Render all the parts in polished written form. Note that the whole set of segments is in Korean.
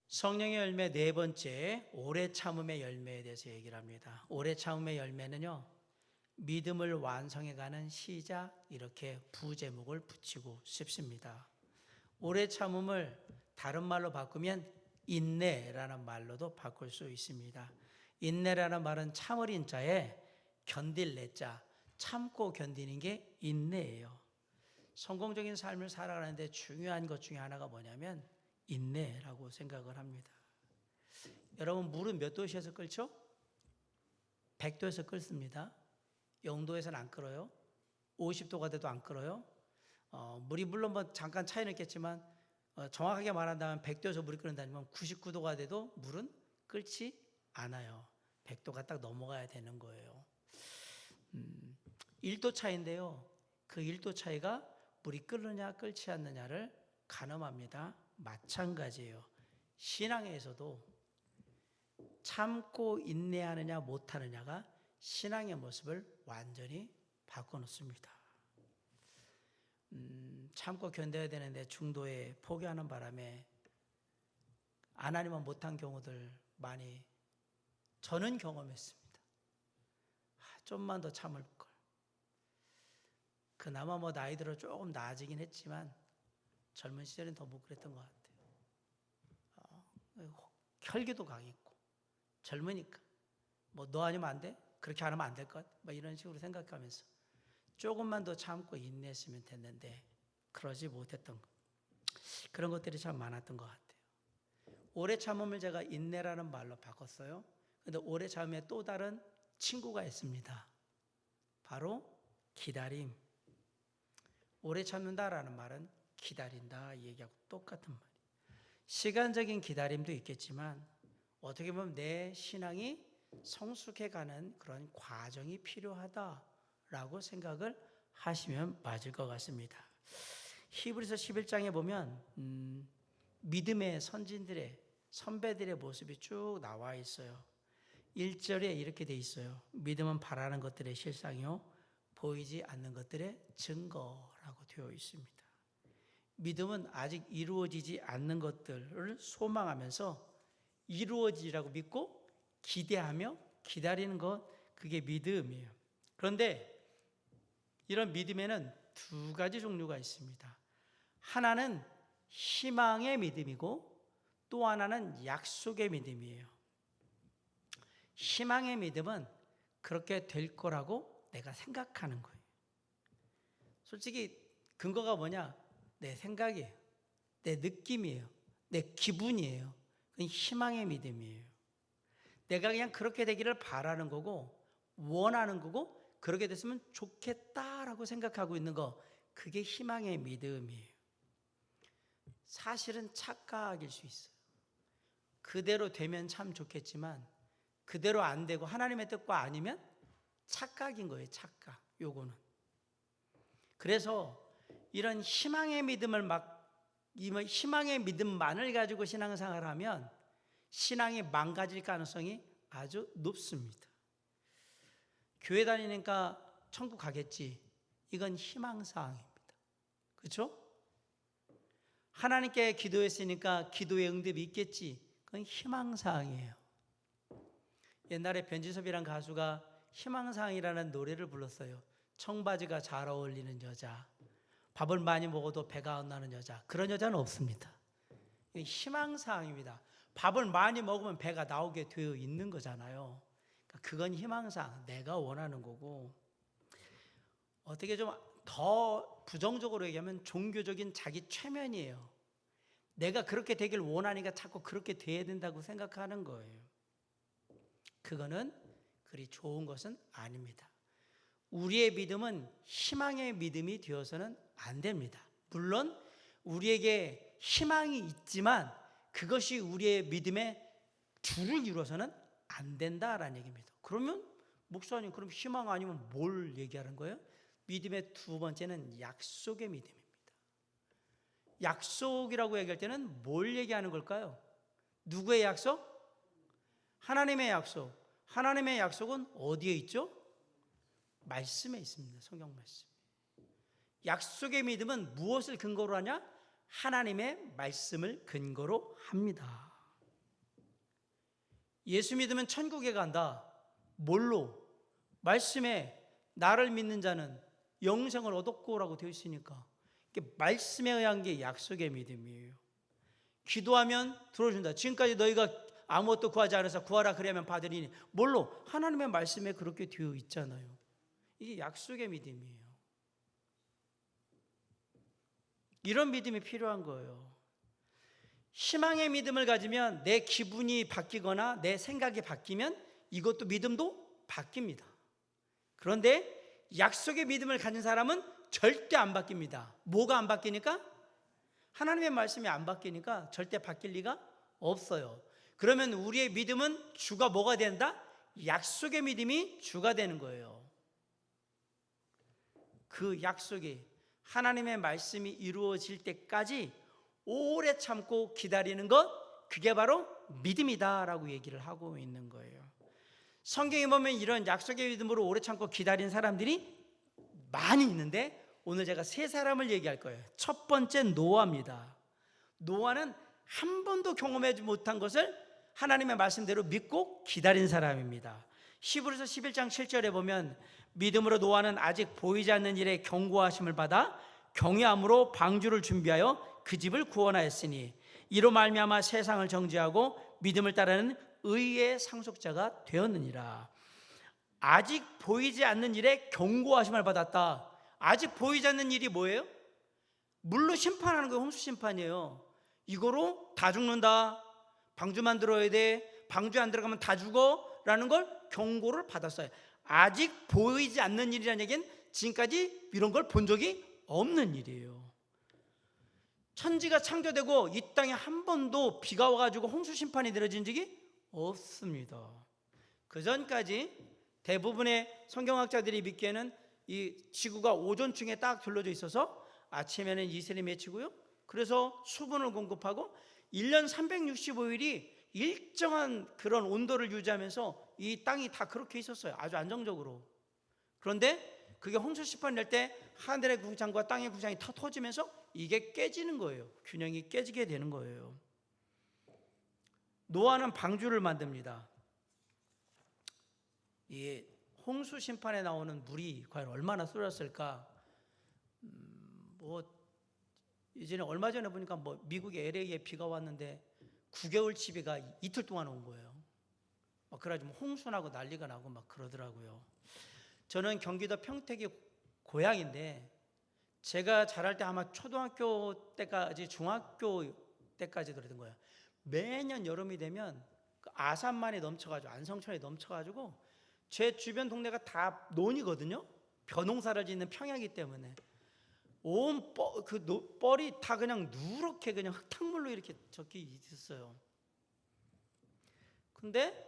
성령의 열매 네 번째, 오래 참음의 열매에 대해서 얘기를 합니다. 오래 참음의 열매는요, 믿음을 완성해가는 시작, 이렇게 부제목을 붙이고 싶습니다. 오래 참음을 다른 말로 바꾸면 인내라는 말로도 바꿀 수 있습니다. 인내라는 말은 참을 인자에 견딜 내자, 참고 견디는 게 인내예요. 성공적인 삶을 살아가는데 중요한 것 중에 하나가 뭐냐면 인내라고 생각을 합니다. 여러분, 물은 몇 도씨에서 끓죠? 100도에서 끓습니다. 0도에서는 안 끓어요. 50도가 돼도 안 끓어요. 물이 물론 뭐 잠깐 차이는 있겠지만 정확하게 말한다면 100도에서 물이 끓는다면 99도가 돼도 물은 끓지 않아요. 100도가 딱 넘어가야 되는 거예요. 1도 차이인데요. 그 1도 차이가 물이 끓느냐 끓지 않느냐를 가늠합니다. 마찬가지예요. 신앙에서도 참고 인내하느냐 못하느냐가 신앙의 모습을 완전히 바꿔놓습니다. 참고 견뎌야 되는데 중도에 포기하는 바람에 안 하니만 못한 경우들 많이 저는 경험했습니다. 좀만 더 참을 걸. 그나마 뭐 나이 들어 조금 나아지긴 했지만 젊은 시절엔 더 못 그랬던 것 같아요. 혈기도 강했고 젊으니까 뭐 너 아니면 안 돼? 그렇게 안 하면 안 될 것? 뭐 이런 식으로 생각하면서 조금만 더 참고 인내했으면 됐는데 그러지 못했던 것. 그런 것들이 참 많았던 것 같아요. 오래 참음을 제가 인내라는 말로 바꿨어요. 그런데 오래 참음에 또 다른 친구가 있습니다. 바로 기다림. 오래 참는다라는 말은 기다린다 이 얘기하고 똑같은 말이에요. 시간적인 기다림도 있겠지만 어떻게 보면 내 신앙이 성숙해가는 그런 과정이 필요하다라고 생각을 하시면 맞을 것 같습니다. 히브리서 11장에 보면 믿음의 선진들의 선배들의 모습이 쭉 나와 있어요. 1절에 이렇게 돼 있어요. 믿음은 바라는 것들의 실상이요 보이지 않는 것들의 증거라고 되어 있습니다. 믿음은 아직 이루어지지 않는 것들을 소망하면서 이루어지라고 믿고 기대하며 기다리는 것, 그게 믿음이에요. 그런데 이런 믿음에는 두 가지 종류가 있습니다. 하나는 희망의 믿음이고 또 하나는 약속의 믿음이에요. 희망의 믿음은 그렇게 될 거라고 내가 생각하는 거예요. 솔직히 근거가 뭐냐? 내 생각이에요. 내 느낌이에요. 내 기분이에요. 그건 희망의 믿음이에요. 내가 그냥 그렇게 되기를 바라는 거고 원하는 거고 그렇게 됐으면 좋겠다라고 생각하고 있는 거, 그게 희망의 믿음이에요. 사실은 착각일 수 있어요. 그대로 되면 참 좋겠지만 그대로 안 되고 하나님의 뜻과 아니면 착각인 거예요. 착각. 요거는. 그래서 이런 희망의 믿음만을 가지고 신앙생활을 하면 신앙이 망가질 가능성이 아주 높습니다. 교회 다니니까 천국 가겠지. 이건 희망사항입니다. 그렇죠? 하나님께 기도했으니까 기도의 응답이 있겠지. 그건 희망사항이에요. 옛날에 변지섭이라는 가수가 희망사항이라는 노래를 불렀어요. 청바지가 잘 어울리는 여자, 밥을 많이 먹어도 배가 안 나는 여자, 그런 여자는 없습니다. 희망사항입니다. 밥을 많이 먹으면 배가 나오게 되어 있는 거잖아요. 그건 희망사항, 내가 원하는 거고, 어떻게 좀 더 부정적으로 얘기하면 종교적인 자기 최면이에요. 내가 그렇게 되길 원하니까 자꾸 그렇게 돼야 된다고 생각하는 거예요. 그거는 그리 좋은 것은 아닙니다. 우리의 믿음은 희망의 믿음이 되어서는 안 됩니다. 물론 우리에게 희망이 있지만 그것이 우리의 믿음의 주를 이루어서는 안 된다라는 얘기입니다. 그러면 목사님, 그럼 희망 아니면 뭘 얘기하는 거예요? 믿음의 두 번째는 약속의 믿음입니다. 약속이라고 얘기할 때는 뭘 얘기하는 걸까요? 누구의 약속? 하나님의 약속. 하나님의 약속은 어디에 있죠? 말씀에 있습니다. 성경 말씀. 약속의 믿음은 무엇을 근거로 하냐? 하나님의 말씀을 근거로 합니다. 예수 믿으면 천국에 간다. 뭘로? 말씀에 나를 믿는 자는 영생을 얻었고라고 되어 있으니까 이게 말씀에 의한 게 약속의 믿음이에요. 기도하면 들어준다. 지금까지 너희가 아무것도 구하지 않아서 구하라 그러면 받으리니 뭘로? 하나님의 말씀에 그렇게 되어 있잖아요. 이게 약속의 믿음이에요. 이런 믿음이 필요한 거예요. 희망의 믿음을 가지면 내 기분이 바뀌거나 내 생각이 바뀌면 이것도 믿음도 바뀝니다. 그런데 약속의 믿음을 가진 사람은 절대 안 바뀝니다. 뭐가 안 바뀌니까? 하나님의 말씀이 안 바뀌니까 절대 바뀔 리가 없어요. 그러면 우리의 믿음은 주가 뭐가 된다? 약속의 믿음이 주가 되는 거예요. 그 약속이 하나님의 말씀이 이루어질 때까지 오래 참고 기다리는 것, 그게 바로 믿음이다라고 얘기를 하고 있는 거예요. 성경에 보면 이런 약속의 믿음으로 오래 참고 기다린 사람들이 많이 있는데 오늘 제가 세 사람을 얘기할 거예요. 첫 번째 노아입니다. 노아는 한 번도 경험하지 못한 것을 하나님의 말씀대로 믿고 기다린 사람입니다. 히브리서 11장 7절에 보면 믿음으로 노아는 아직 보이지 않는 일에 경고하심을 받아 경외함으로 방주를 준비하여 그 집을 구원하였으니 이로 말미암아 세상을 정죄하고 믿음을 따르는 의의 상속자가 되었느니라. 아직 보이지 않는 일에 경고하심을 받았다. 아직 보이지 않는 일이 뭐예요? 물로 심판하는 거예요. 홍수 심판이에요. 이거로 다 죽는다. 방주 만들어야 돼. 방주 안 들어가면 다 죽어. 라는 걸 경고를 받았어요. 아직 보이지 않는 일이라는 얘기는 지금까지 이런 걸 본 적이 없는 일이에요. 천지가 창조되고 이 땅에 한 번도 비가 와가지고 홍수 심판이 내려진 적이 없습니다. 그 전까지 대부분의 성경학자들이 믿기에는 이 지구가 오존층에 딱 둘러져 있어서 아침에는 이슬이 맺히고요. 그래서 수분을 공급하고 1년 365일이 일정한 그런 온도를 유지하면서 이 땅이 다 그렇게 있었어요. 아주 안정적으로. 그런데 그게 홍수 심판 낼 때 하늘의 궁창과 땅의 궁창이 터지면서 이게 깨지는 거예요. 균형이 깨지게 되는 거예요. 노아는 방주를 만듭니다. 이 홍수 심판에 나오는 물이 과연 얼마나 쏟았을까? 이제는 얼마 전에 보니까 미국의 LA에 비가 왔는데 9개월치 비가 이틀 동안 온 거예요. 그래가지고 홍수나고 난리가 나고 막 그러더라고요. 저는 경기도 평택이 고향인데 제가 자랄 때 아마 초등학교 때까지 중학교 때까지 그랬던 거예요. 매년 여름이 되면 아산만이 넘쳐가지고 안성천이 넘쳐가지고 제 주변 동네가 다 논이거든요. 벼농사를 짓는 평야이기 때문에 온 뻘이 다 그냥 누렇게 그냥 흙탕물로 이렇게 적혀 있었어요. 근데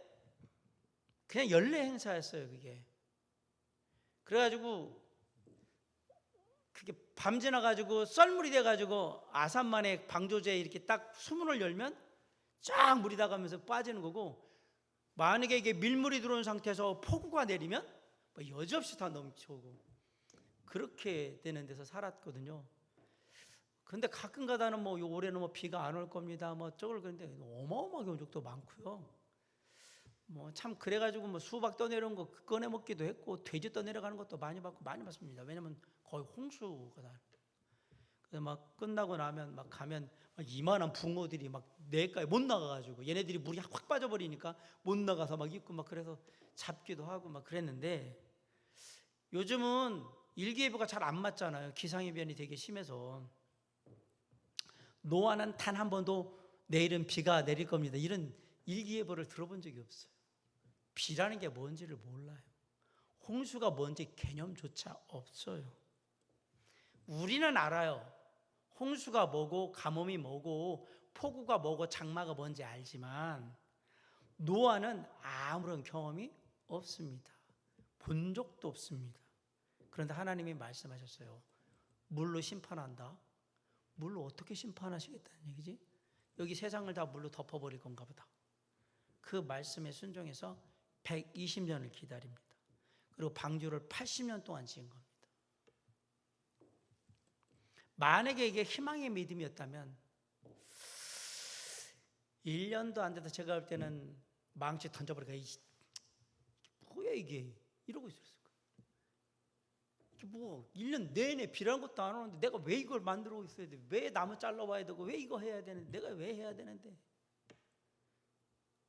그냥 연례 행사였어요, 그게. 그래가지고 그게 밤 지나가지고 썰물이 돼가지고 아산만의 방조제에 이렇게 딱 수문을 열면 쫙 물이 나가면서 빠지는 거고, 만약에 이게 밀물이 들어온 상태에서 폭우가 내리면 여지없이 다 넘쳐오고 그렇게 되는 데서 살았거든요. 근데 가끔 가다는 올해는 비가 안 올 겁니다. 저걸 그런데 어마어마하게 온 적도 많고요. 참 그래가지고 수박 떠내려온 거 꺼내 먹기도 했고 돼지 떠내려가는 것도 많이 봤습니다. 왜냐면 거의 홍수가 나. 그래서 끝나고 나면 가면 이만한 붕어들이 내과에 못 나가가지고 얘네들이 물이 확 빠져버리니까 못 나가서 있고 그래서 잡기도 하고 그랬는데, 요즘은 일기예보가 잘 안 맞잖아요. 기상이변이 되게 심해서. 노아는 단 한 번도 내일은 비가 내릴 겁니다 이런 일기예보를 들어본 적이 없어요. 비라는 게 뭔지를 몰라요. 홍수가 뭔지 개념조차 없어요. 우리는 알아요. 홍수가 뭐고 가뭄이 뭐고 폭우가 뭐고 장마가 뭔지 알지만 노아는 아무런 경험이 없습니다. 본 적도 없습니다. 그런데 하나님이 말씀하셨어요. 물로 심판한다. 물로 어떻게 심판하시겠다는 얘기지? 여기 세상을 다 물로 덮어버릴 건가 보다. 그 말씀에 순종해서 120년을 기다립니다. 그리고 방주를 80년 동안 지은 겁니다. 만약에 이게 희망의 믿음이었다면 1년도 안 돼도 제가 볼 때는 망치 던져버리니까 뭐야 이게 이러고 있었을 거예요. 이게 뭐 1년 내내 비라는 것도 안 오는데 내가 왜 이걸 만들고 있어야 돼? 왜 나무 잘라와야 되고 왜 이거 해야 되는데 내가 왜 해야 되는데?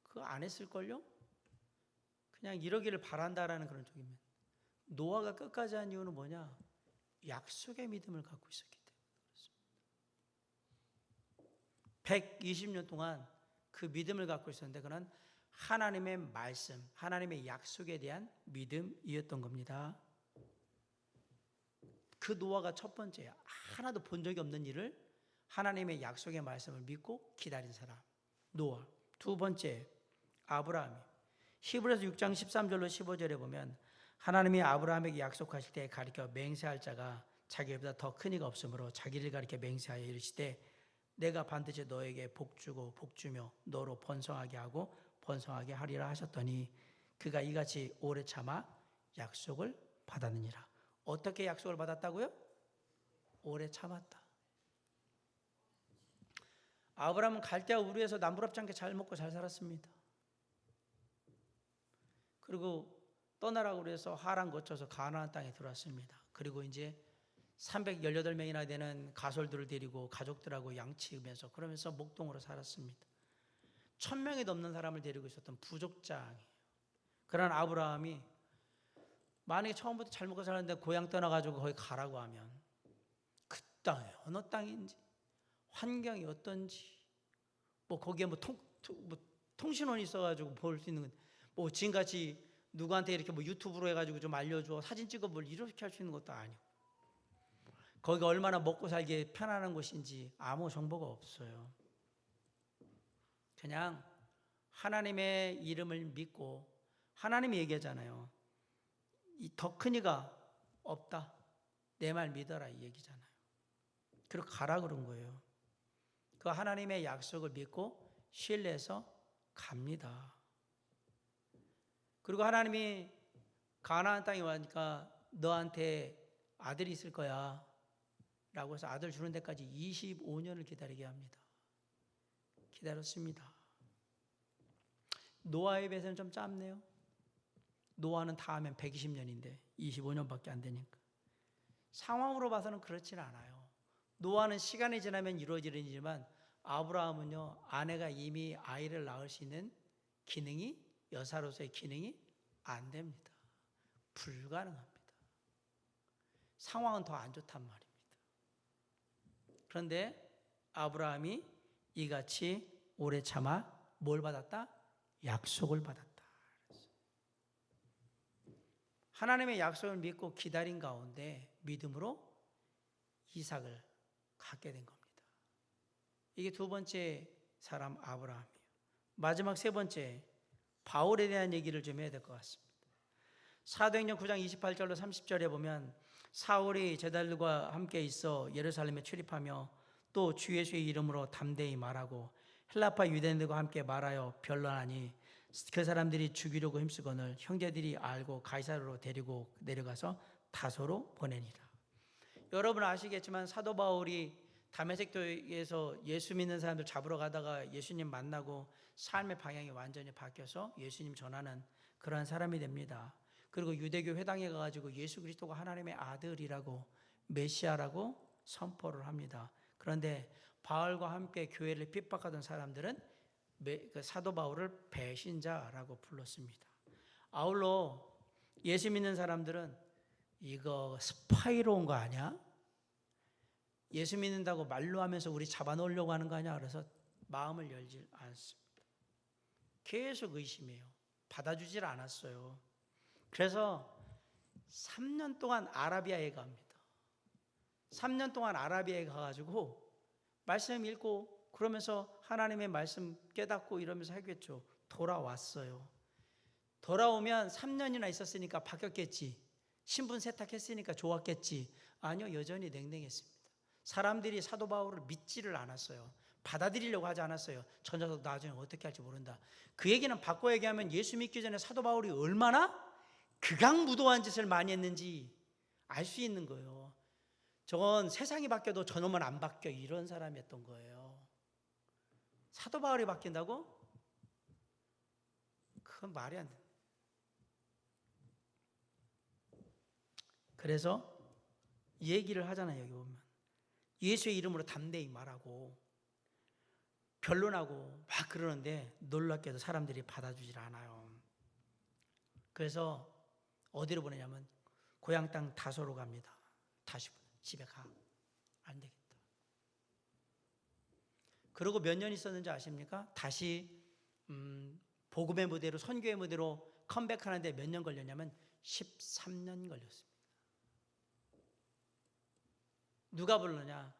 그거 안 했을걸요? 그냥 이러기를 바란다라는 그런 쪽이면. 노아가 끝까지 한 이유는 뭐냐? 약속의 믿음을 갖고 있었기 때문에. 120년 동안 그 믿음을 갖고 있었는데 그는 하나님의 말씀, 하나님의 약속에 대한 믿음이었던 겁니다. 그 노아가 첫 번째야. 하나도 본 적이 없는 일을 하나님의 약속의 말씀을 믿고 기다린 사람, 노아. 두 번째, 아브라함이. 히브리서 6장 13절로 15절에 보면 하나님이 아브라함에게 약속하실 때 가리켜 맹세할 자가 자기보다 더 큰 이가 없으므로 자기를 가리켜 맹세하여 이르시되 내가 반드시 너에게 복주고 복주며 너로 번성하게 하고 번성하게 하리라 하셨더니 그가 이같이 오래 참아 약속을 받았느니라. 어떻게 약속을 받았다고요? 오래 참았다. 아브라함은 갈대아 우르에서 남부럽지 않게 잘 먹고 잘 살았습니다. 그리고 떠나라고 그래서 하란 거쳐서 가나안 땅에 들어왔습니다. 그리고 이제 318명이나 되는 가솔들을 데리고 가족들하고 양치우면서 그러면서 목동으로 살았습니다. 1000명이 넘는 사람을 데리고 있었던 부족장이에요. 그런 아브라함이 만약에 처음부터 잘 먹고 살았는데 고향 떠나가지고 거기 가라고 하면 그 땅이 어느 땅인지 환경이 어떤지 뭐 거기에 뭐 통신원이 있어가지고 볼 수 있는 뭐 지금같이 누구한테 이렇게 뭐 유튜브로 해가지고 좀 알려줘 사진 찍어볼 이렇게 할 수 있는 것도 아니고 거기가 얼마나 먹고 살기에 편안한 곳인지 아무 정보가 없어요. 그냥 하나님의 이름을 믿고 하나님이 얘기하잖아요. 더 큰 이가 없다. 내 말 믿어라 이 얘기잖아요. 그리고 가라 그런 거예요. 그 하나님의 약속을 믿고 신뢰해서 갑니다. 그리고 하나님이 가나안 땅에 와니까 너한테 아들이 있을 거야 라고 해서 아들 주는 데까지 25년을 기다리게 합니다. 기다렸습니다. 노아에 비해서는 좀 짧네요. 노아는 다 하면 120년인데 25년밖에 안 되니까. 상황으로 봐서는 그렇진 않아요. 노아는 시간이 지나면 이루어지는 일이지만 아브라함은요, 아내가 이미 아이를 낳을 수 있는 기능이, 여사로서의 기능이 안 됩니다. 불가능합니다. 상황은 더 안 좋단 말입니다. 그런데 아브라함이 이같이 오래 참아 뭘 받았다? 약속을 받았다. 하나님의 약속을 믿고 기다린 가운데 믿음으로 이삭을 갖게 된 겁니다. 이게 두 번째 사람 아브라함이에요. 마지막 세 번째 바울에 대한 얘기를 좀 해야 될 것 같습니다. 사도행전 9장 28절로 30절에 보면 사울이 제자들과 함께 있어 예루살렘에 출입하며 또 주 예수의 이름으로 담대히 말하고 헬라파 유대인들과 함께 말하여 변론하니 그 사람들이 죽이려고 힘쓰거늘 형제들이 알고 가이사르로 데리고 내려가서 다소로 보내니라. 여러분 아시겠지만 사도 바울이 다메섹도에서 예수 믿는 사람들 잡으러 가다가 예수님 만나고 삶의 방향이 완전히 바뀌어서 예수님 전하는 그러한 사람이 됩니다. 그리고 유대교 회당에 가가지고 예수 그리스도가 하나님의 아들이라고 메시아라고 선포를 합니다. 그런데 바울과 함께 교회를 핍박하던 사람들은 사도 바울을 배신자라고 불렀습니다. 아울러 예수 믿는 사람들은 이거 스파이로 온 거 아니야? 예수 믿는다고 말로 하면서 우리 잡아놓으려고 하는 거 아니야? 그래서 마음을 열지 않습니다. 계속 의심해요. 받아주질 않았어요. 그래서 3년 동안 아라비아에 갑니다. 3년 동안 아라비아에 가가지고 말씀 읽고 그러면서 하나님의 말씀 깨닫고 이러면서 하겠죠. 돌아왔어요. 돌아오면 3년이나 있었으니까 바뀌었겠지. 신분 세탁했으니까 좋았겠지. 아니요, 여전히 냉랭했습니다. 사람들이 사도 바울을 믿지를 않았어요. 받아들이려고 하지 않았어요. 저 녀석 나중에 어떻게 할지 모른다. 그 얘기는 바꿔 얘기하면 예수 믿기 전에 사도 바울이 얼마나 극악무도한 짓을 많이 했는지 알 수 있는 거예요. 저건 세상이 바뀌어도 저놈은 안 바뀌어 이런 사람이었던 거예요. 사도 바울이 바뀐다고? 그건 말이 안 돼. 그래서 얘기를 하잖아요. 여기 보면 예수의 이름으로 담대히 말하고 변론하고 막 그러는데 놀랍게도 사람들이 받아주질 않아요. 그래서 어디로 보내냐면 고향 땅 다소로 갑니다. 다시 집에 가. 안 되겠다. 그러고 몇 년 있었는지 아십니까? 다시 복음의 무대로, 선교의 무대로 컴백하는데 몇 년 걸렸냐면 13년 걸렸습니다. 누가 불렀냐?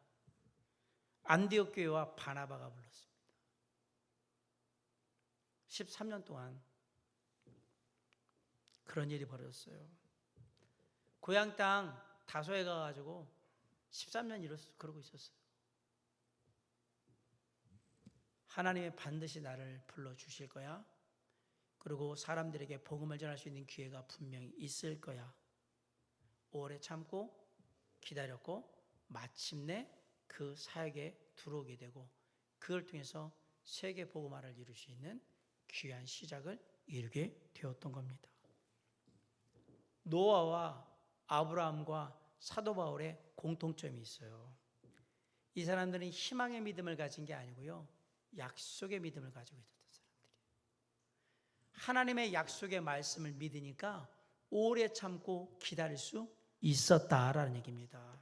안디옥 교회와 바나바가 불렀습니다. 13년 동안 그런 일이 벌어졌어요. 고향 땅 다소에 가가지고 13년 그러고 있었어요. 하나님이 반드시 나를 불러주실 거야. 그리고 사람들에게 복음을 전할 수 있는 기회가 분명히 있을 거야. 오래 참고 기다렸고 마침내 그 사역에 들어오게 되고 그걸 통해서 세계 복음화를 이룰 수 있는 귀한 시작을 이루게 되었던 겁니다. 노아와 아브라함과 사도 바울의 공통점이 있어요. 이 사람들은 희망의 믿음을 가진 게 아니고요, 약속의 믿음을 가지고 있었던 사람들이에요. 하나님의 약속의 말씀을 믿으니까 오래 참고 기다릴 수 있었다라는 얘기입니다.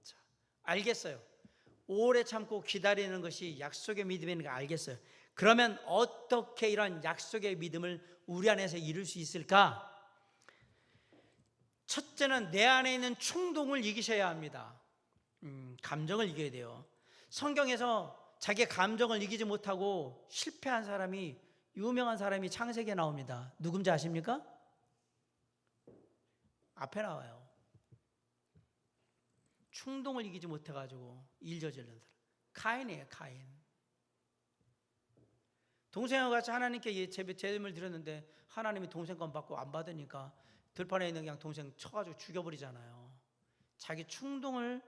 자, 알겠어요. 오래 참고 기다리는 것이 약속의 믿음인가 알겠어요. 그러면 어떻게 이런 약속의 믿음을 우리 안에서 이룰 수 있을까? 첫째는 내 안에 있는 충동을 이기셔야 합니다. 감정을 이겨야 돼요. 성경에서 자기의 감정을 이기지 못하고 실패한 사람이, 유명한 사람이 창세기에 나옵니다. 누군지 아십니까? 앞에 나와요. 충동을 이기지 못해가지고 일 저지른 사람, 카인이에요. 카인. 동생과 같이 하나님께 제물을 드렸는데 하나님이 동생 건 받고 안 받으니까 들판에 있는 그냥 동생 쳐가지고 죽여버리잖아요. 자기 충동을,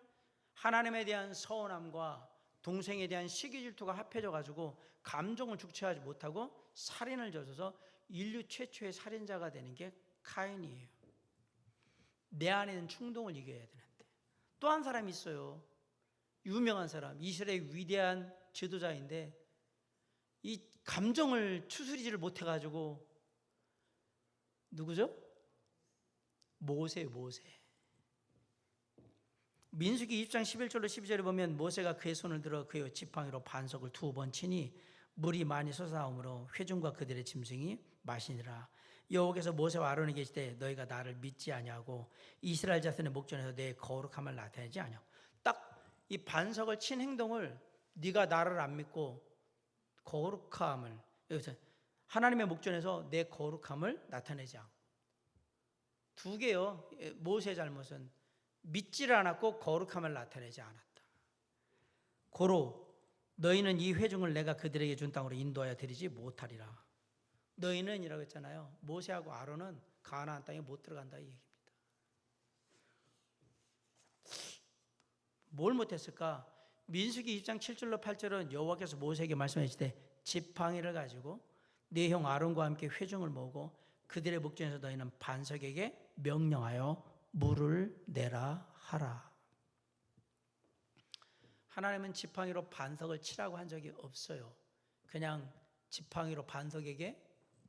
하나님에 대한 서운함과 동생에 대한 시기 질투가 합해져가지고 감정을 주체하지 못하고 살인을 저져서 인류 최초의 살인자가 되는 게 카인이에요. 내 안에 있는 충동을 이겨야 되는데. 또 한 사람이 있어요. 유명한 사람, 이스라엘 위대한 지도자인데 이 감정을 추스리지를 못해가지고, 누구죠? 모세. 민수기 20장 11절로 12절에 보면 모세가 그의 손을 들어 그의 지팡이로 반석을 2번 치니 물이 많이 솟아오므로 회중과 그들의 짐승이 마시니라. 여호와께서 모세와 아론에게 이르시되 너희가 나를 믿지 아니하고 이스라엘 자손의 목전에서 내 거룩함을 나타내지 아니하고. 딱 이 반석을 친 행동을, 네가 나를 안 믿고 거룩함을, 여기서 하나님의 목전에서 내 거룩함을 나타내지 않고. 두 개요. 모세의 잘못은 믿지를 않았고 거룩함을 나타내지 않았다. 고로 너희는 이 회중을 내가 그들에게 준 땅으로 인도하여 드리지 못하리라. 너희는 이라고 했잖아요. 모세하고 아론은 가나안 땅에 못 들어간다 이 얘기입니다. 뭘 못했을까? 민수기 20장 7절로 8절은 여호와께서 모세에게 말씀하시되 지팡이를 가지고 네 형 아론과 함께 회중을 모으고 그들의 목전에서 너희는 반석에게 명령하여 물을 내라 하라. 하나님은 지팡이로 반석을 치라고 한 적이 없어요. 그냥 지팡이로 반석에게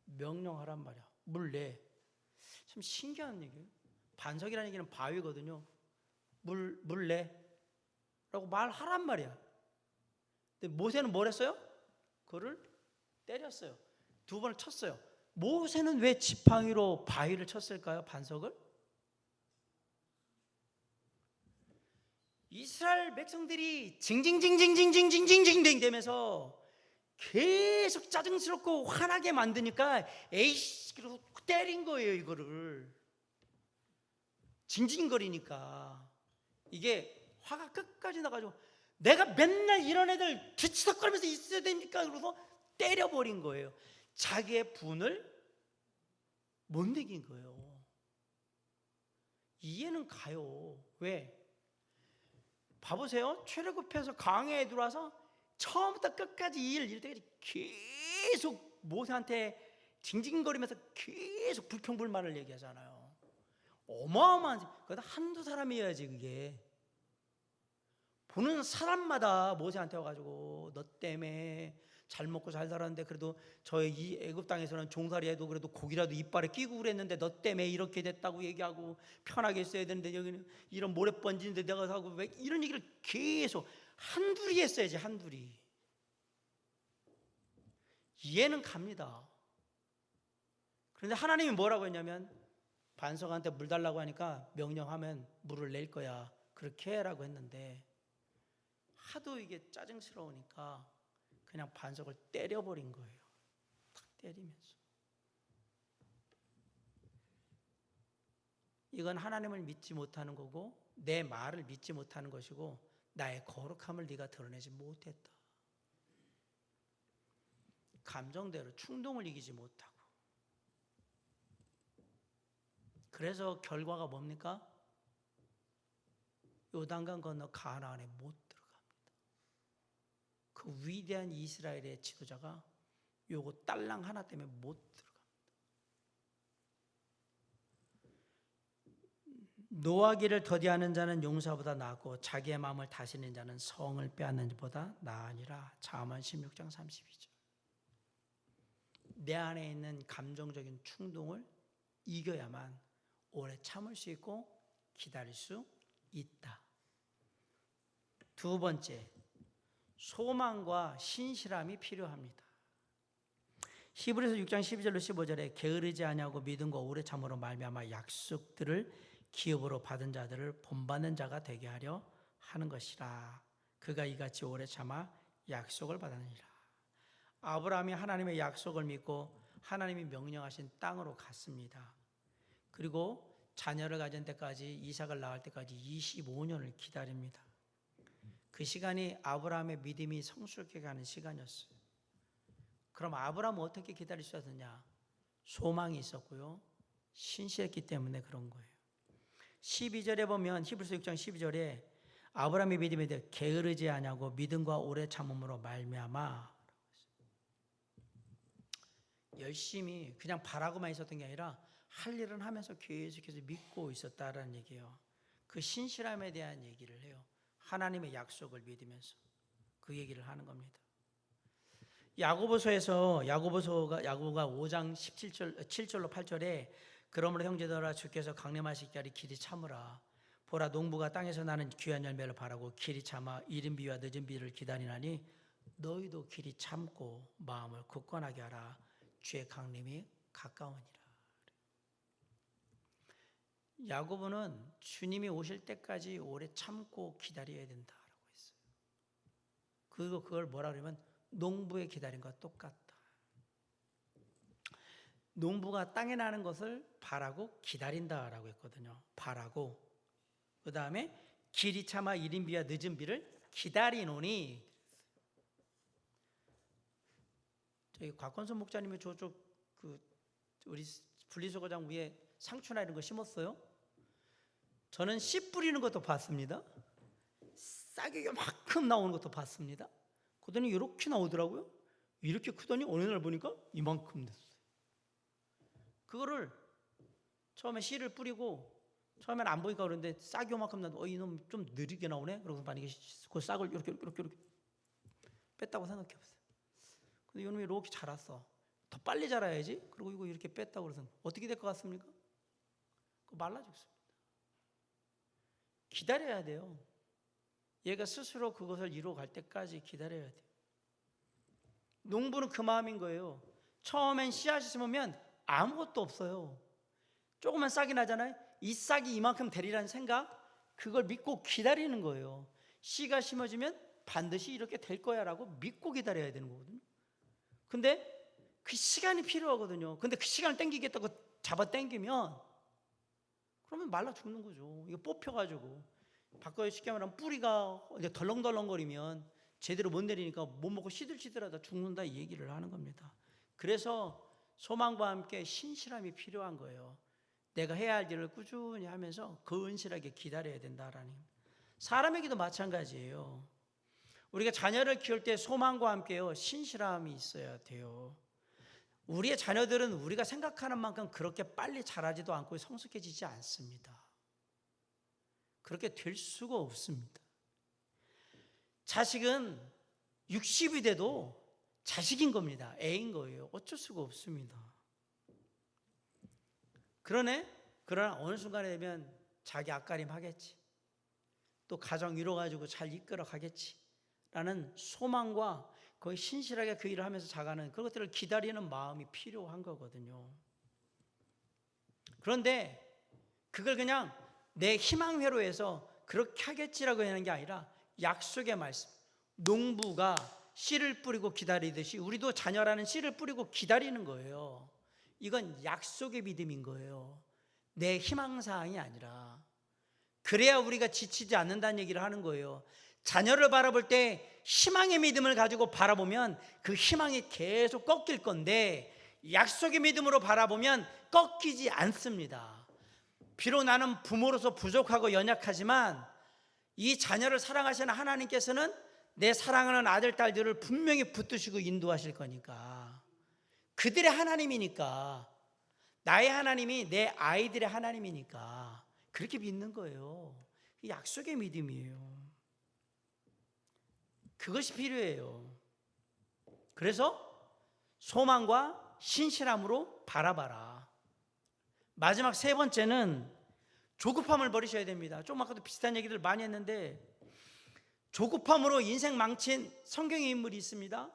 명령하란 말이야. 물 내. 참 신기한 얘기예요. 반석이라는 얘기는 바위거든요. 물 내 라고 말하란 말이야. 근데 모세는 뭘 했어요? 그를 때렸어요. 2번을 쳤어요. 모세는 왜 지팡이로 바위를 쳤을까요? 반석을? 이스라엘 백성들이 징징징징징징징징징 되면서 계속 짜증스럽고 화나게 만드니까 에이씨 그러고 때린 거예요. 이거를 징징거리니까 이게 화가 끝까지 나가지고 내가 맨날 이런 애들 뒤치덕거리면서 있어야 됩니까? 그러고 때려버린 거예요. 자기의 분을 못 내긴 거예요. 이해는 가요. 왜? 봐보세요. 출애굽해서 광야에 들어와서 처음부터 끝까지 이 일을 이룰 때까지 계속 모세한테 징징거리면서 계속 불평불만을 얘기하잖아요. 어마어마한, 그러다 한두 사람이어야지 그게. 보는 사람마다 모세한테 와가지고 너 때문에 잘 먹고 잘 살았는데 그래도 저희 이 애굽 땅에서는 종살이 해도 그래도 고기라도 이빨에 끼고 그랬는데 너 때문에 이렇게 됐다고 얘기하고 편하게 있어야 되는데 여기는 이런 모래 번지는데 내가 사고 왜 이런 얘기를 계속 한둘이 했어야지. 한둘이. 이해는 갑니다. 그런데 하나님이 뭐라고 했냐면 반석한테 물 달라고 하니까 명령하면 물을 낼 거야. 그렇게 해라고 했는데 하도 이게 짜증스러우니까 그냥 반석을 때려버린 거예요. 탁 때리면서. 이건 하나님을 믿지 못하는 거고 내 말을 믿지 못하는 것이고 나의 거룩함을 네가 드러내지 못했다. 감정대로 충동을 이기지 못하고. 그래서 결과가 뭡니까? 요단강 건너 가나안에 못 들어갑니다. 그 위대한 이스라엘의 지도자가 요거 딸랑 하나 때문에 못 들어갑니다. 노하기를 더디하는 자는 용사보다 낫고 자기의 마음을 다스리는 자는 성을 빼앗는 자보다 나으니라. 잠언 16장 32절. 내 안에 있는 감정적인 충동을 이겨야만 오래 참을 수 있고 기다릴 수 있다. 두 번째, 소망과 신실함이 필요합니다. 히브리서 6장 12절로 15절에 게으르지 아니하고 믿음과 오래 참으로 말미암아 약속들을 기업으로 받은 자들을 본받는 자가 되게 하려 하는 것이라. 그가 이같이 오래 참아 약속을 받았느니라. 아브라함이 하나님의 약속을 믿고 하나님이 명령하신 땅으로 갔습니다. 그리고 자녀를 가진 때까지, 이삭을 낳을 때까지 25년을 기다립니다. 그 시간이 아브라함의 믿음이 성숙해 가는 시간이었어요. 그럼 아브라함은 어떻게 기다릴 수 있었느냐? 소망이 있었고요, 신실했기 때문에 그런 거예요. 12절에 보면 히브리서 6장 12절에 아브라함의 믿음에 대해 게으르지 아니하고 믿음과 오래 참음으로 말미암아, 열심히 그냥 바라고만 있었던 게 아니라 할 일은 하면서 계속해서 믿고 있었다라는 얘기예요. 그 신실함에 대한 얘기를 해요. 하나님의 약속을 믿으면서 그 얘기를 하는 겁니다. 야고보가 5장 7절로 8절에 그러므로 형제들아 주께서 강림하시기까지 길이 참으라. 보라 농부가 땅에서 나는 귀한 열매를 바라고 길이 참아 이른 비와 늦은 비를 기다리나니 너희도 길이 참고 마음을 굳건하게 하라. 주의 강림이 가까우니라. 야고보는 주님이 오실 때까지 오래 참고 기다려야 된다라고 했어요. 그걸 뭐라 그러면 농부의 기다림과 똑같다. 농부가 땅에 나는 것을 바라고 기다린다라고 했거든요. 바라고. 그 다음에 길이 참아 이른 비와 늦은 비를 기다리노니. 저희 곽건선 목사님이 저쪽 우리 분리수거장 위에 상추나 이런 거 심었어요. 저는 씨 뿌리는 것도 봤습니다. 싹이 요만큼 나오는 것도 봤습니다. 그러더니 이렇게 나오더라고요. 이렇게 크더니 어느 날 보니까 이만큼 됐어요. 그거를 처음에 씨를 뿌리고 처음에는 안 보니까 그런데 싹이 요만큼 나도 이놈 좀 느리게 나오네. 그러고 만약에 그 싹을 이렇게 뺐다고 생각해봤어요. 근데 이놈이 이렇게 자랐어. 더 빨리 자라야지. 그리고 이거 이렇게 뺐다고 그래서 어떻게 될 것 같습니까? 그거 말라 죽습니다. 기다려야 돼요. 얘가 스스로 그것을 이루어갈 때까지 기다려야 돼요. 농부는 그 마음인 거예요. 처음엔 씨앗이 심으면 아무것도 없어요. 조그만 싹이 나잖아요. 이 싹이 이만큼 되리라는 생각, 그걸 믿고 기다리는 거예요. 씨가 심어지면 반드시 이렇게 될 거야 라고 믿고 기다려야 되는 거거든요. 근데 그 시간이 필요하거든요. 근데 그 시간을 땡기겠다고 잡아 당기면 그러면 말라 죽는 거죠. 이거 뽑혀가지고 바꿔 쉽게 말하면 뿌리가 이제 덜렁덜렁거리면 제대로 못 내리니까 못 먹고 시들시들하다 죽는다 이 얘기를 하는 겁니다. 그래서 소망과 함께 신실함이 필요한 거예요. 내가 해야 할 일을 꾸준히 하면서 근실하게 기다려야 된다라는. 사람에게도 마찬가지예요. 우리가 자녀를 키울 때 소망과 함께요 신실함이 있어야 돼요. 우리의 자녀들은 우리가 생각하는 만큼 그렇게 빨리 자라지도 않고 성숙해지지 않습니다. 그렇게 될 수가 없습니다. 자식은 60이 돼도 자식인 겁니다. 애인 거예요. 어쩔 수가 없습니다. 그러나 어느 순간에 되면 자기 앞가림 하겠지. 또 가정 이뤄가지고 잘 이끌어 가겠지. 라는 소망과 거의 신실하게 그 일을 하면서 자가는 그것들을 기다리는 마음이 필요한 거거든요. 그런데 그걸 그냥 내 희망회로 해서 그렇게 하겠지라고 하는 게 아니라 약속의 말씀, 농부가 씨를 뿌리고 기다리듯이 우리도 자녀라는 씨를 뿌리고 기다리는 거예요. 이건 약속의 믿음인 거예요. 내 희망사항이 아니라. 그래야 우리가 지치지 않는다는 얘기를 하는 거예요. 자녀를 바라볼 때 희망의 믿음을 가지고 바라보면 그 희망이 계속 꺾일 건데, 약속의 믿음으로 바라보면 꺾이지 않습니다. 비록 나는 부모로서 부족하고 연약하지만 이 자녀를 사랑하시는 하나님께서는 내 사랑하는 아들, 딸들을 분명히 붙드시고 인도하실 거니까, 그들의 하나님이니까, 나의 하나님이 내 아이들의 하나님이니까 그렇게 믿는 거예요. 약속의 믿음이에요. 그것이 필요해요. 그래서 소망과 신실함으로 바라봐라. 마지막 세 번째는 조급함을 버리셔야 됩니다. 좀 아까도 비슷한 얘기들 많이 했는데, 조급함으로 인생 망친 성경의 인물이 있습니다.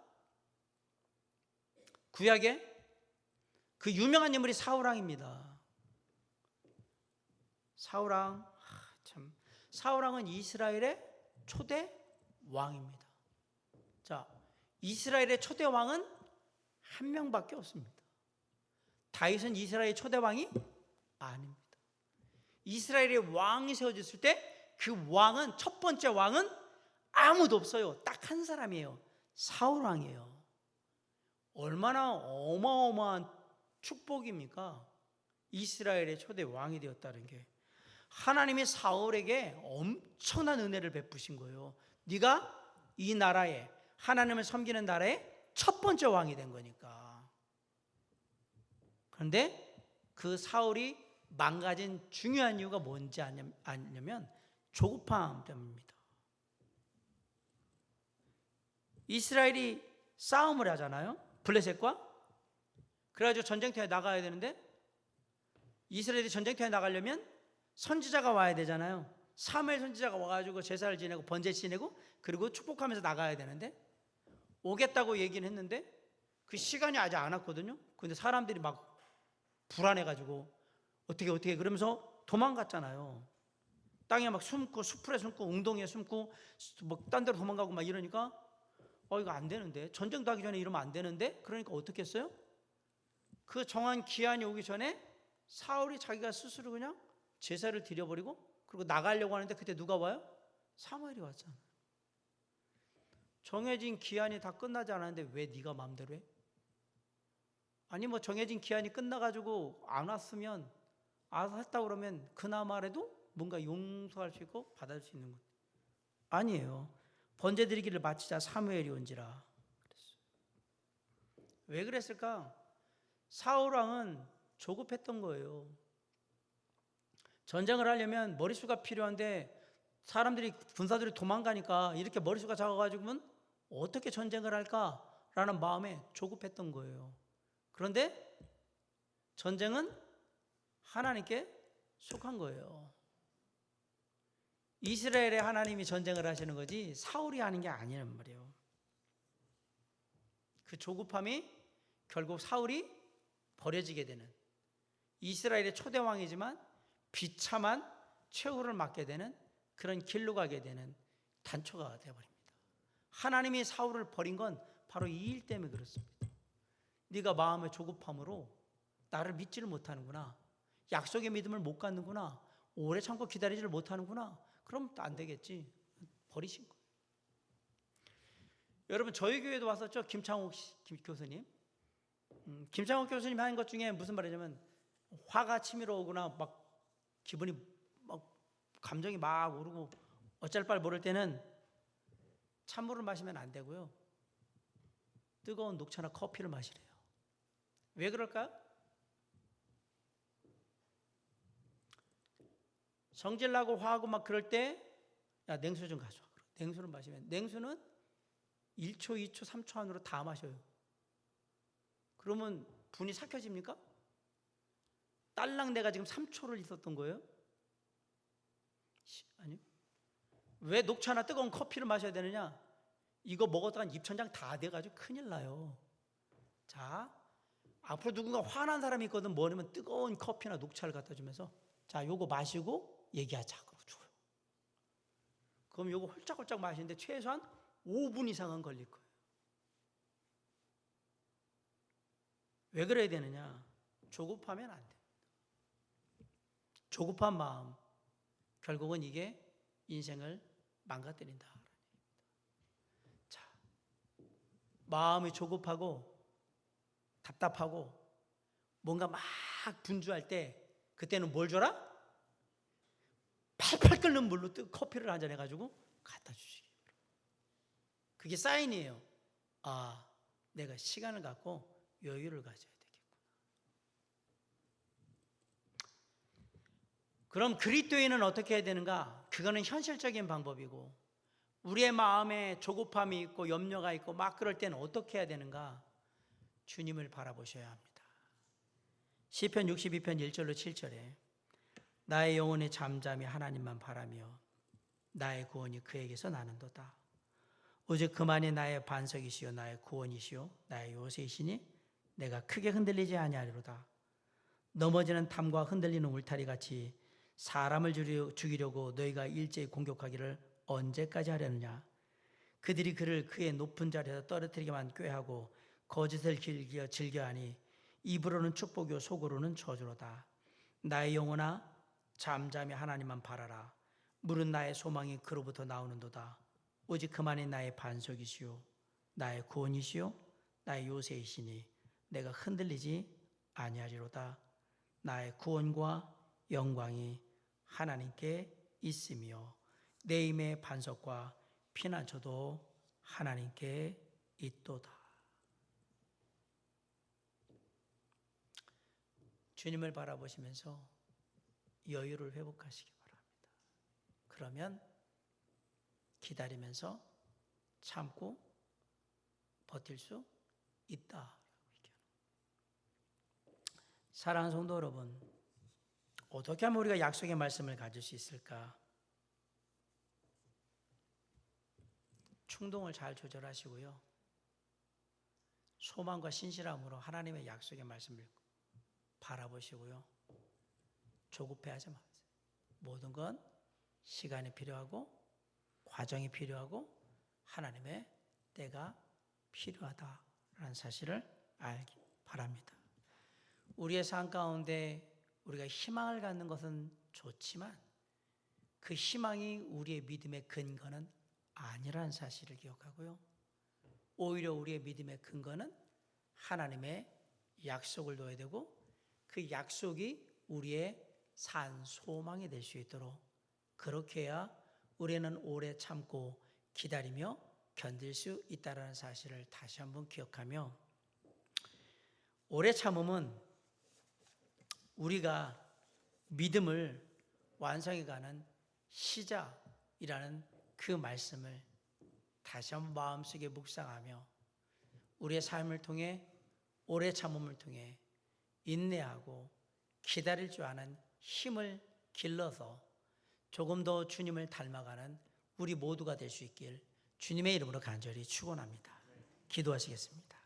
구약에 그 유명한 인물이 사울왕입니다. 사울왕은 이스라엘의 초대 왕입니다. 자, 이스라엘의 초대 왕은 한 명밖에 없습니다. 다윗은 이스라엘의 초대 왕이 아닙니다. 이스라엘의 왕이 세워졌을 때 그 왕은, 첫 번째 왕은 아무도 없어요. 딱 한 사람이에요. 사울왕이에요. 얼마나 어마어마한 축복입니까? 이스라엘의 초대 왕이 되었다는 게. 하나님이 사울에게 엄청난 은혜를 베푸신 거예요. 네가 이 나라에, 하나님을 섬기는 나라의 첫 번째 왕이 된 거니까. 그런데 그 사울이 망가진 중요한 이유가 뭔지 아냐면 조급함 때문입니다. 이스라엘이 싸움을 하잖아요. 블레셋과. 그래가지고 전쟁터에 나가야 되는데, 이스라엘이 전쟁터에 나가려면 선지자가 와야 되잖아요. 사무엘 선지자가 와가지고 제사를 지내고 번제 지내고 그리고 축복하면서 나가야 되는데, 오겠다고 얘기는 했는데 그 시간이 아직 안 왔거든요. 근데 사람들이 막 불안해가지고 어떻게 그러면서 도망갔잖아요. 땅에 막 숨고, 숲풀에 숨고, 웅덩이에 숨고, 뭐 딴 데로 도망가고 막 이러니까 이거 안 되는데, 전쟁도 하기 전에 이러면 안 되는데, 그러니까 어떻게 했어요? 그 정한 기한이 오기 전에 사울이 자기가 스스로 그냥 제사를 드려버리고 그리고 나가려고 하는데, 그때 누가 와요? 사무엘이 왔잖아요. 정해진 기한이 다 끝나지 않았는데 왜 네가 마음대로 해? 아니 뭐 정해진 기한이 끝나가지고 안 왔으면, 알아서 했다고 그러면 그나마라도 뭔가 용서할 수 있고 받을 수 있는 것. 아니에요. 번제 드리기를 마치자 사무엘이 온지라 그랬어요. 왜 그랬을까? 사울왕은 조급했던 거예요. 전쟁을 하려면 머릿수가 필요한데 군사들이 도망가니까 이렇게 머릿수가 작아가지고는 어떻게 전쟁을 할까라는 마음에 조급했던 거예요. 그런데 전쟁은 하나님께 속한 거예요. 이스라엘의 하나님이 전쟁을 하시는 거지 사울이 하는 게 아니란 말이에요. 그 조급함이 결국 사울이 버려지게 되는, 이스라엘의 초대왕이지만 비참한 최후를 맞게 되는 그런 길로 가게 되는 단초가 되어버립니다. 하나님이 사울을 버린 건 바로 이 일 때문에 그렇습니다. 네가 마음의 조급함으로 나를 믿지를 못하는구나, 약속의 믿음을 못 갖는구나, 오래 참고 기다리지를 못하는구나, 그럼 안 되겠지. 버리신 거예요. 여러분, 저희 교회도 왔었죠. 김창욱 교수님. 김창욱 교수님 하는 것 중에 무슨 말이냐면, 화가 치밀어 오거나 막 기분이 막 감정이 막 오르고 어쩔 바를 모를 때는 찬물을 마시면 안 되고요, 뜨거운 녹차나 커피를 마시래요. 왜 그럴까요? 성질나고 화하고 막 그럴 때, 야, 냉수 좀 가져와. 냉수를 마시면, 냉수는 1초, 2초, 3초 안으로 다 마셔요. 그러면 분이 삭혀집니까? 딸랑 내가 지금 3초를 있었던 거예요? 아니요. 왜 녹차나 뜨거운 커피를 마셔야 되느냐? 이거 먹었다가 입천장 다 돼가지고 큰일 나요. 자, 앞으로 누군가 화난 사람이 있거든. 뭐냐면 뜨거운 커피나 녹차를 갖다 주면서, 자, 요거 마시고 얘기하자. 그러고 줘요. 그럼 요거 홀짝홀짝 마시는데 최소한 5분 이상은 걸릴 거예요. 왜 그래야 되느냐? 조급하면 안 돼. 조급한 마음, 결국은 이게 인생을 망가뜨린다. 자, 마음이 조급하고 답답하고 뭔가 막 분주할 때 그때는 뭘 줘라? 팔팔 끓는 물로 커피를 한잔 해가지고 갖다 주시기. 그게 사인이에요. 아, 내가 시간을 갖고 여유를 가져야 되겠구나. 그럼 그리스도인은 어떻게 해야 되는가? 그거는 현실적인 방법이고, 우리의 마음에 조급함이 있고 염려가 있고 막 그럴 때는 어떻게 해야 되는가? 주님을 바라보셔야 합니다. 시편 62편 1절로 7절에 나의 영혼이 잠잠히 하나님만 바라며 나의 구원이 그에게서 나는도다. 오직 그만이 나의 반석이시요 나의 구원이시요 나의 요새이시니 내가 크게 흔들리지 아니하리로다. 넘어지는 담과 흔들리는 울타리같이 사람을 죽이려고 너희가 일제히 공격하기를 언제까지 하려느냐. 그들이 그를 그의 높은 자리에서 떨어뜨리기만 꾀하고 거짓을 즐겨하니 입으로는 축복이요 속으로는 저주로다. 나의 영혼아 잠잠히 하나님만 바라라. 물은 나의 소망이 그로부터 나오는도다. 오직 그만이 나의 반석이시요 나의 구원이시요 나의 요새이시니 내가 흔들리지 아니하리로다. 나의 구원과 영광이 하나님께 있으며 내 힘의 반석과 피난처도 하나님께 있도다. 주님을 바라보시면서 여유를 회복하시기 바랍니다. 그러면 기다리면서 참고 버틸 수 있다. 사랑하는 성도 여러분, 어떻게 하면 우리가 약속의 말씀을 가질 수 있을까? 충동을 잘 조절하시고요. 소망과 신실함으로 하나님의 약속의 말씀을 바라보시고요. 조급해하지 마세요. 모든 건 시간이 필요하고 과정이 필요하고 하나님의 때가 필요하다라는 사실을 알기 바랍니다. 우리의 삶 가운데 우리가 희망을 갖는 것은 좋지만 그 희망이 우리의 믿음의 근거는 아니라는 사실을 기억하고요. 오히려 우리의 믿음의 근거는 하나님의 약속을 둬야 되고 그 약속이 우리의 산 소망이 될 수 있도록 그렇게 해야 우리는 오래 참고 기다리며 견딜 수 있다는 사실을 다시 한번 기억하며, 오래 참음은 우리가 믿음을 완성해가는 시작이라는 그 말씀을 다시 한번 마음속에 묵상하며 우리의 삶을 통해 오래 참음을 통해 인내하고 기다릴 줄 아는 힘을 길러서 조금 더 주님을 닮아가는 우리 모두가 될 수 있길 주님의 이름으로 간절히 축원합니다. 기도하시겠습니다.